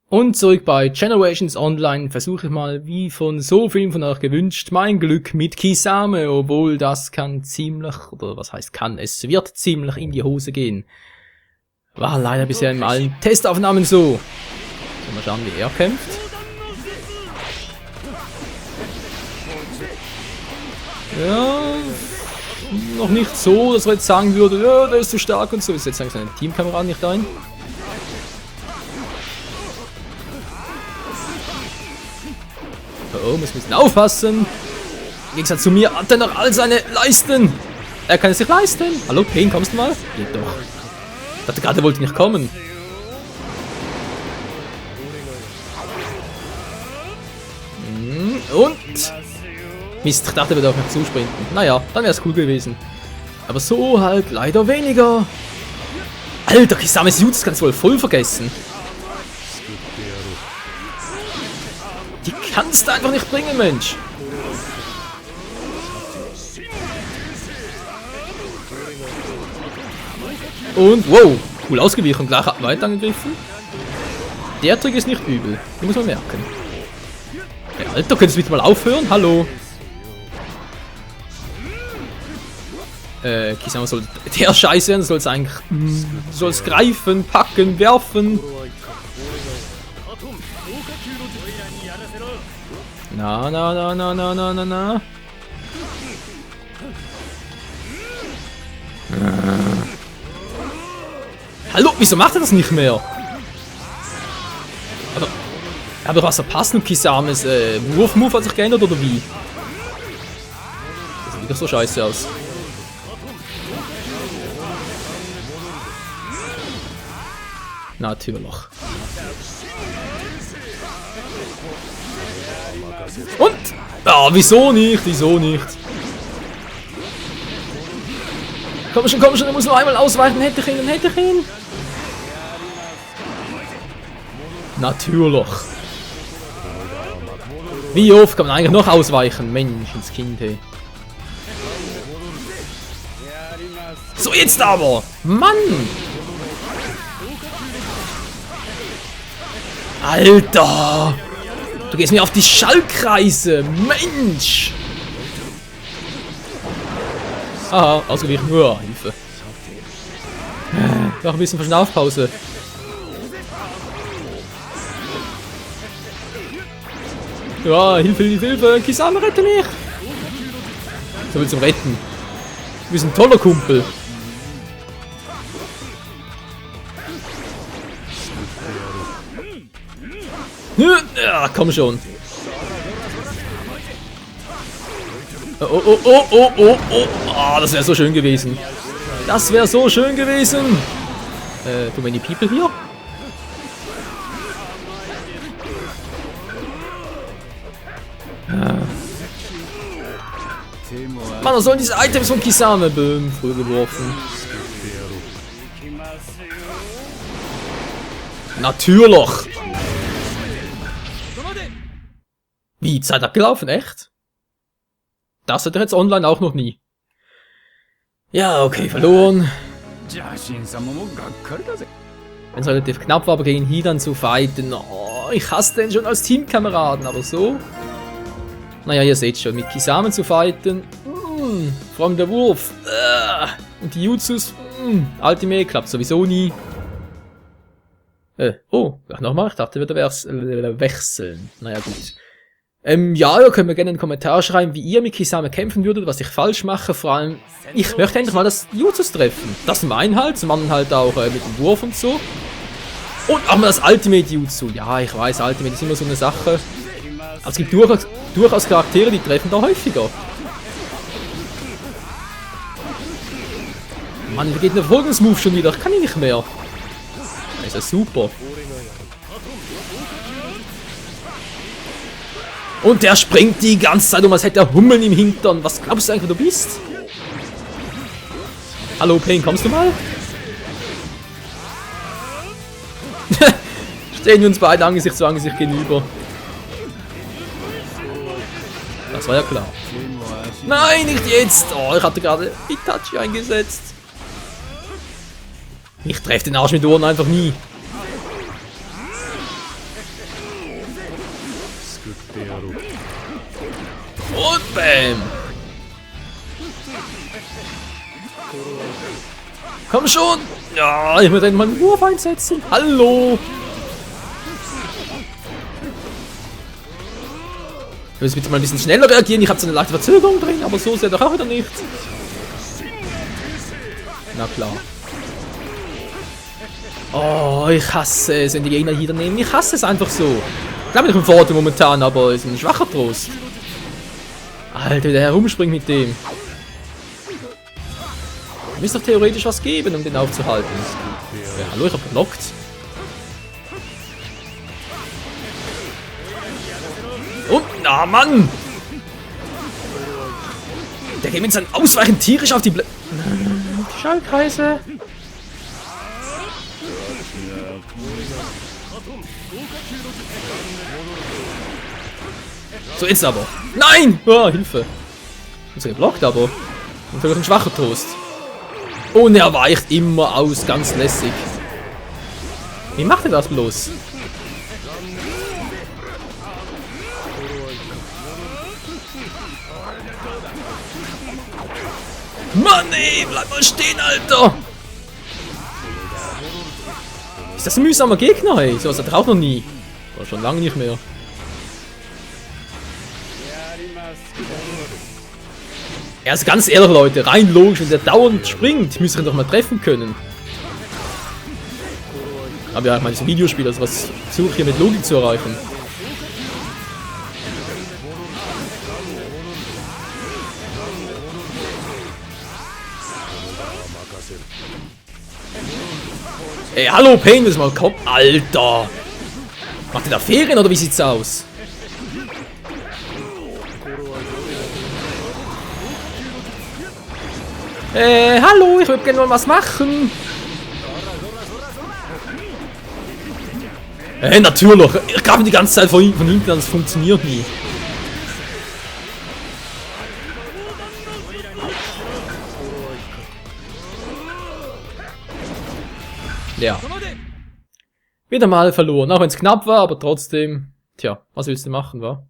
Und zurück bei Generations Online versuche ich mal, wie von so vielen von euch gewünscht, mein Glück mit Kisame, obwohl das kann ziemlich, oder was heißt kann, es wird ziemlich in die Hose gehen. War leider bisher in allen Testaufnahmen so. Mal schauen, wie er kämpft. Ja, noch nicht so, dass wir jetzt sagen würden, ja, der ist so stark und so. Ist jetzt eigentlich seine Teamkamera nicht ein. Oh, muss ein bisschen aufpassen. Im Gegensatz zu mir hat er noch all seine Leisten. Er kann es sich leisten. Hallo, Pain, kommst du mal? Geht doch. Ich dachte gerade, er wollte nicht kommen. Und... Mist, ich dachte, er würde auf mich zuspringen. Naja, dann wäre es cool gewesen. Aber so halt leider weniger. Alter, Kisames Jutsu kannst du wohl voll vergessen. Die kannst du einfach nicht bringen, Mensch. Und, wow, cool ausgewichen, gleich weiter angegriffen. Der Trick ist nicht übel, den muss man merken. Ja, Alter, könntest du bitte mal aufhören? Hallo. Kisama soll der Scheiße werden, soll es eigentlich, soll es greifen, packen, werfen. Na. Hallo, wieso macht er das nicht mehr? Aber was verpasst nun Kisames Wurf-Move hat sich geändert oder wie? Das sieht wieder so scheiße aus. Natürlich. Und? Ah, wieso nicht? Wieso nicht? Komm schon, er muss nur einmal ausweichen. Hätte ich ihn. Natürlich. Wie oft kann man eigentlich noch ausweichen? Mensch, ins Kind, hey. So, jetzt aber! Mann! Alter! Du gehst mir auf die Schallkreise! Mensch! Aha, ausgewichen. Ja, Hilfe. Noch ein bisschen Verschnaufpause. Ja, Hilfe! Kisame, rette mich! So will zum Retten. Du bist ein toller Kumpel. Ja, komm schon. Oh. Ah, das wäre so schön gewesen. Too many people hier? Mann, was sollen diese Items von Kisame? Böhm, früh geworfen. Natürlich! Wie? Zeit abgelaufen? Echt? Das hat er jetzt online auch noch nie. Ja, okay, verloren. Wenn es relativ knapp war, aber gegen Hidan zu fighten. Oh, ich hasse den schon als Teamkameraden, aber so. Naja, ihr seht schon, mit Kisame zu fighten. Vor allem der Wurf. Und die Jutsus. Ultimate klappt sowieso nie. Oh, nochmal, ich dachte, wir würden wechseln. Naja, gut. Ja, ihr könnt mir gerne in den Kommentar schreiben, wie ihr mit Kisame kämpfen würdet, was ich falsch mache. Vor allem, ich möchte endlich mal das Jutsus treffen. Das zum einen halt, zum anderen halt auch mit dem Wurf und so. Und auch mal das Ultimate Jutsu. Ja, ich weiß, Ultimate ist immer so eine Sache. Aber es gibt durchaus Charaktere, die treffen da häufiger. Mann, wie geht denn der Folgensmove schon wieder? Ich kann ihn nicht mehr. Das ist ja super. Und der springt die ganze Zeit um, als hätte er Hummeln im Hintern. Was glaubst du eigentlich, wer du bist? Hallo, Pain, kommst du mal? Stehen wir uns beide Angesicht zu Angesicht gegenüber. Das war ja klar. Nein, nicht jetzt! Oh, ich hatte gerade Itachi eingesetzt. Ich treffe den Arsch mit Ohren einfach nie. Und bam! Komm schon! Ja, ich würde mal einen Wurf einsetzen. Hallo! Ich muss bitte mal ein bisschen schneller reagieren. Ich habe so eine leichte Verzögerung drin, aber so ist ja doch auch wieder nicht. Na klar. Oh, ich hasse es, wenn die Gegner hier nehmen. Ich hasse es einfach so. Ich glaube, ich bin Vorteil momentan, aber es ist ein schwacher Trost. Alter, der herumspringt mit dem. Da müsste doch theoretisch was geben, um den aufzuhalten. Ja, hallo, ich hab geblockt. Und, na Mann! Der geht mit seinem Ausweichen tierisch auf die Schallkreise. So, jetzt aber. Nein! Oh, Hilfe. Ich bin geblockt, aber. Natürlich ein schwacher Toast. Und er weicht immer aus, ganz lässig. Wie macht er das bloß? Mann, ey, bleib mal stehen, Alter! Ist das ein mühsamer Gegner, ey? So was hat er auch noch nie. War schon lange nicht mehr. Ja, also ganz ehrlich, Leute, rein logisch, wenn der dauernd springt, müsste ich ihn doch mal treffen können. Aber ja, ich meine, das ist ein Videospiel, also was versuche ich hier mit Logik zu erreichen? Ey, hallo, Pain, muss mal kommen. Alter! Macht ihr da Ferien oder wie sieht's aus? Hallo, ich würde gerne mal was machen. Natürlich. Ich greife die ganze Zeit von hinten an, das funktioniert nie. Ja. Wieder mal verloren, auch wenn es knapp war, aber trotzdem. Tja, was willst du machen, wa?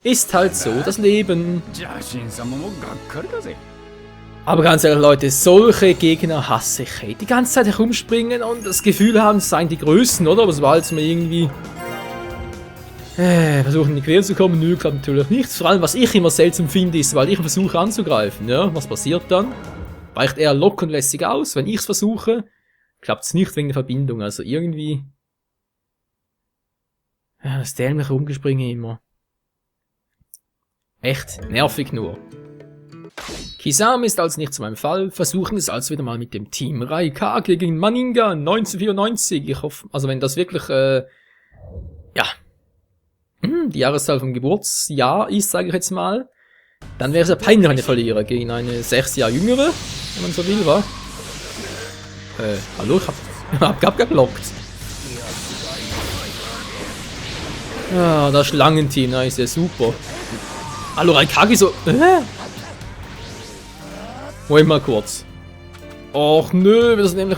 Ist halt so das Leben. Aber ganz ehrlich, Leute, solche Gegner hasse ich. Hey. Die ganze Zeit herumspringen und das Gefühl haben, es seien die Größten, oder? Aber sobald es mal irgendwie versuchen, in die Quere zu kommen, nö, klappt natürlich nichts. Vor allem, was ich immer seltsam finde, ist, weil ich versuche anzugreifen, ja? Was passiert dann? Weicht eher locker und lässig aus. Wenn ich es versuche, klappt es nicht wegen der Verbindung. Also irgendwie ja, das dämliche Rumgespringen immer. Echt nervig nur. Kisame ist also nicht zu meinem Fall, versuchen es also wieder mal mit dem Team Raikage gegen Maninga 1994. Ich hoffe, also wenn das wirklich, ja, die Jahreszahl vom Geburtsjahr ist, sage ich jetzt mal, dann wäre es ja peinlich, eine Verlierer gegen eine 6 Jahre jüngere, wenn man so will, wa? Hallo, ich hab geblockt. Ja, das Schlangenteam, na, ist ja super. Hallo, Raikage so, Moment mal kurz. Och nö, wir sind nämlich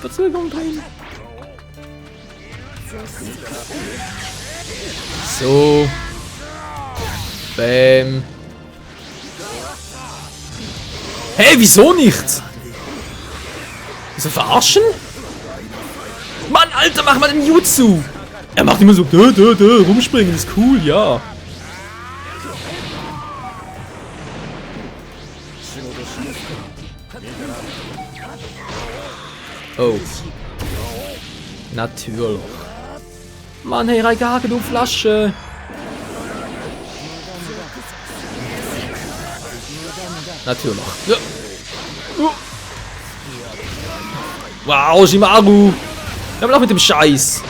Verzögerung drin. So. Bäm. Hey, wieso nicht? Wieso verarschen? Mann, Alter, mach mal den Jutsu. Er macht immer so, rumspringen, ist cool, ja. Oh. Natürlich. Mann, hey, Raikage, du Flasche. Natürlich. Ja. Wow, Shimaru. Wir haben auch mit dem Scheiß.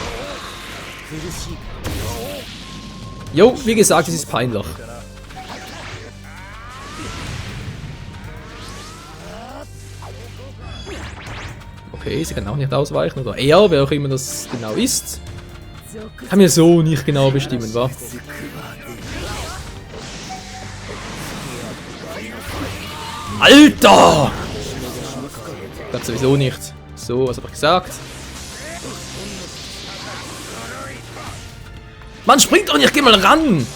Jo, wie gesagt, es ist peinlich. Okay, sie kann auch nicht ausweichen, oder er, wer auch immer das genau ist. Kann mir so nicht genau bestimmen, wa? Alter! Das sowieso nicht. So, was habe ich gesagt? Mann, springt doch nicht, geh mal ran!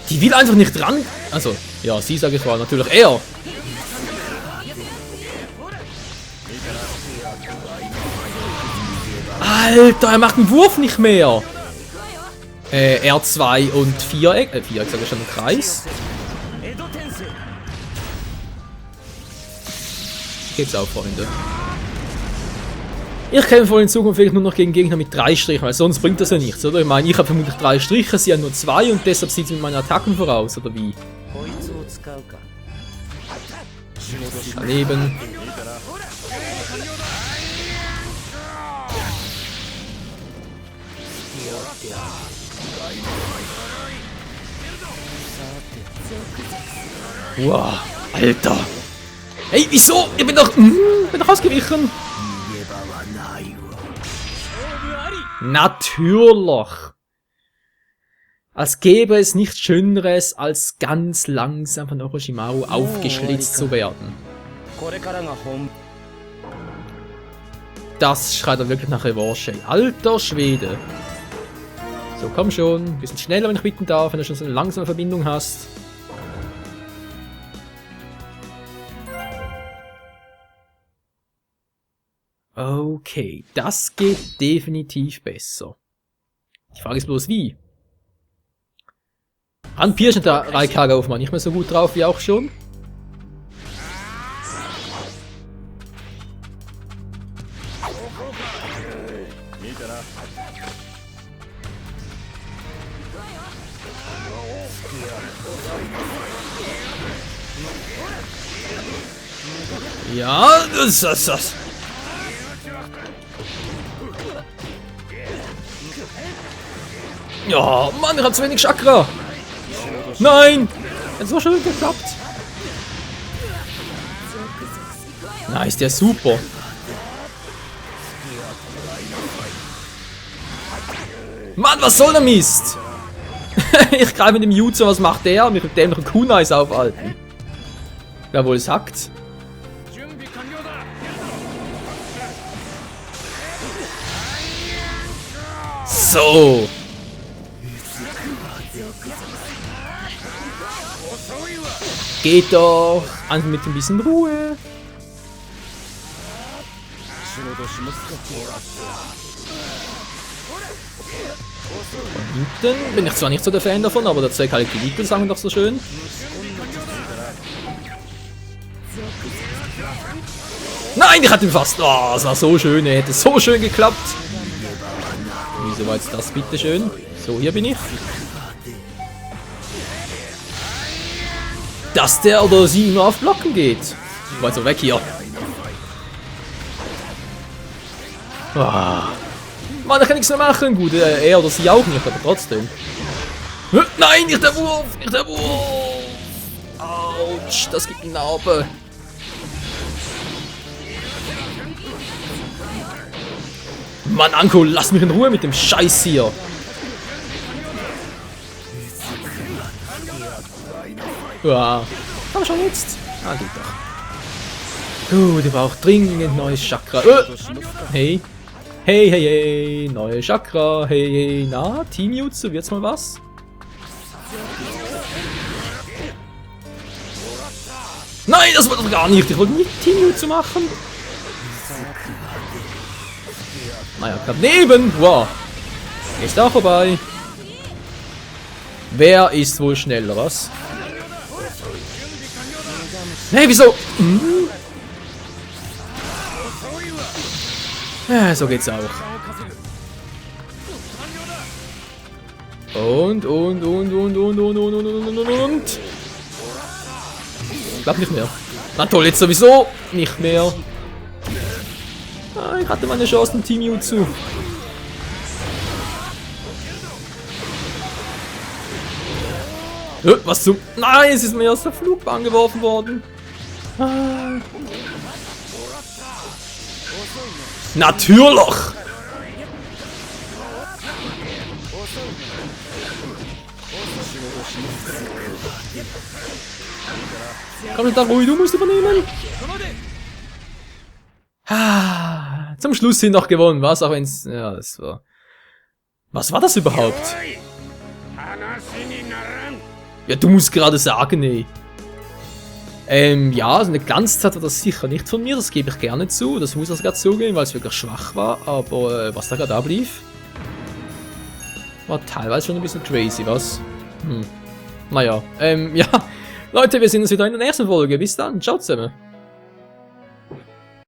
Die will einfach nicht ran. Also, ja, sie sage ich mal, natürlich er. Alter, er macht den Wurf nicht mehr. R2 und Viereck. Viereck sage ich schon, im Kreis. Geht's auch, Freunde. Ich kämpfe wohl in Zukunft vielleicht nur noch gegen Gegner mit 3 Strichen, weil sonst bringt das ja nichts, oder? Ich meine, ich habe vermutlich 3 Striche, sie haben nur 2 und deshalb sieht sie mit meinen Attacken voraus, oder wie? Daneben. Wow, Alter. Ey, wieso? Ich bin doch ausgewichen. Natürlich. Als gäbe es nichts Schöneres, als ganz langsam von Orochimaru aufgeschlitzt zu werden. Das schreit dann wirklich nach Revanche. Alter Schwede. So, komm schon. Ein bisschen schneller, wenn ich bitten darf, wenn du schon so eine langsame Verbindung hast. Okay, das geht definitiv besser. Die Frage ist bloß wie. An Pirsch und der Raikage auf mal nicht mehr so gut drauf wie auch schon. Ja, das. Ja, Mann, ich hab zu wenig Chakra. Nein! Es war schon geklappt. Nice, der ist super. Mann, was soll der Mist? Ich greife mit dem Jutsu, was macht der? Mich mit dem noch ein Kunais aufhalten. Jawohl, es hackt. So. Geht doch. An mit ein bisschen Ruhe. Von hinten bin ich zwar nicht so der Fan davon, aber der Zweck halt die Liebe, sagen wir doch so schön. Nein, ich hatte ihn fast. Oh, das war so schön, er hätte so schön geklappt. Wieso war jetzt das bitte schön? So, hier bin ich. Dass der oder sie nur auf Blocken geht. Ich war jetzt so weg hier. Ah. Mann, da kann nichts mehr machen. Gut, er oder sie auch nicht, aber trotzdem. Nein, nicht der Wurf! Nicht der Wurf! Autsch, das gibt eine Narbe. Mann, Anko, lass mich in Ruhe mit dem Scheiß hier. Ja, aber schon jetzt. Ah, geht doch. Gut, ich brauche dringend neues Chakra. Hey. Hey, hey, hey. Neue Chakra. Hey, hey. Na, Team Jutsu, wird's mal was? Nein, das wollte doch gar nicht. Ich wollte nicht Team Jutsu machen. Naja, knapp neben. Wow. Ist auch vorbei. Wer ist wohl schneller, was? Nee, wieso? Ja, so geht's auch. Und. Ich glaub nicht mehr. Na toll, jetzt sowieso nicht mehr. Ah, ich hatte meine Chance im Team Jutsu. Was zum... Nein, es ist mir aus der Flugbahn geworfen worden. Ah. Natürlich! Komm nicht da ruhig, du musst übernehmen. Ah, zum Schluss hin noch gewonnen, was? Auch wenn's, ja, das war... Was war das überhaupt? Ja, du musst gerade sagen, ey. Ja, also eine Glanzzeit war das sicher nicht von mir, das gebe ich gerne zu. Das muss ich gerade zugeben, weil es wirklich schwach war. Aber was da gerade ablief, war teilweise schon ein bisschen crazy, was? Naja, ja. Leute, wir sehen uns wieder in der nächsten Folge. Bis dann, ciao zusammen.